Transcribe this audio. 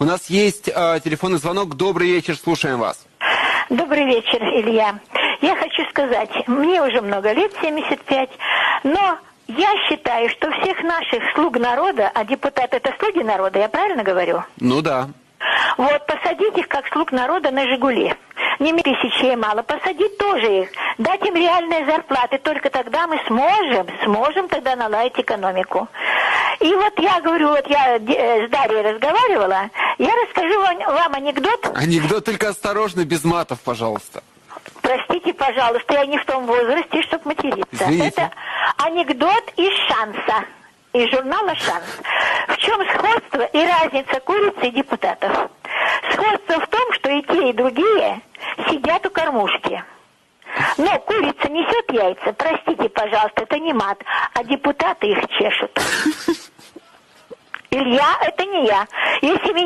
У нас есть телефонный звонок. Добрый вечер, слушаем вас. Добрый вечер, Илья. Я хочу сказать, мне уже много лет, 75, но я считаю, что всех наших слуг народа, а депутаты это слуги народа, я правильно говорю? Ну да. Вот, посадить их как слуг народа на «Жигули». Не тысячей мало, посадить тоже их, дать им реальные зарплаты, только тогда мы сможем тогда наладить экономику. И вот я говорю, вот я с Дарьей разговаривала, я расскажу вам анекдот. Анекдот, только осторожно, без матов, пожалуйста. Простите, пожалуйста, я не в том возрасте, чтобы материться. Извините. Это анекдот из «Шанса», из журнала «Шанс». В чем сходство и разница курицы и депутатов? Сходство в том, что и те, и другие сидят у кормушки. Но курица несет яйца, простите, пожалуйста, это не мат, а депутаты их чешут. Илья, это не я. Если меня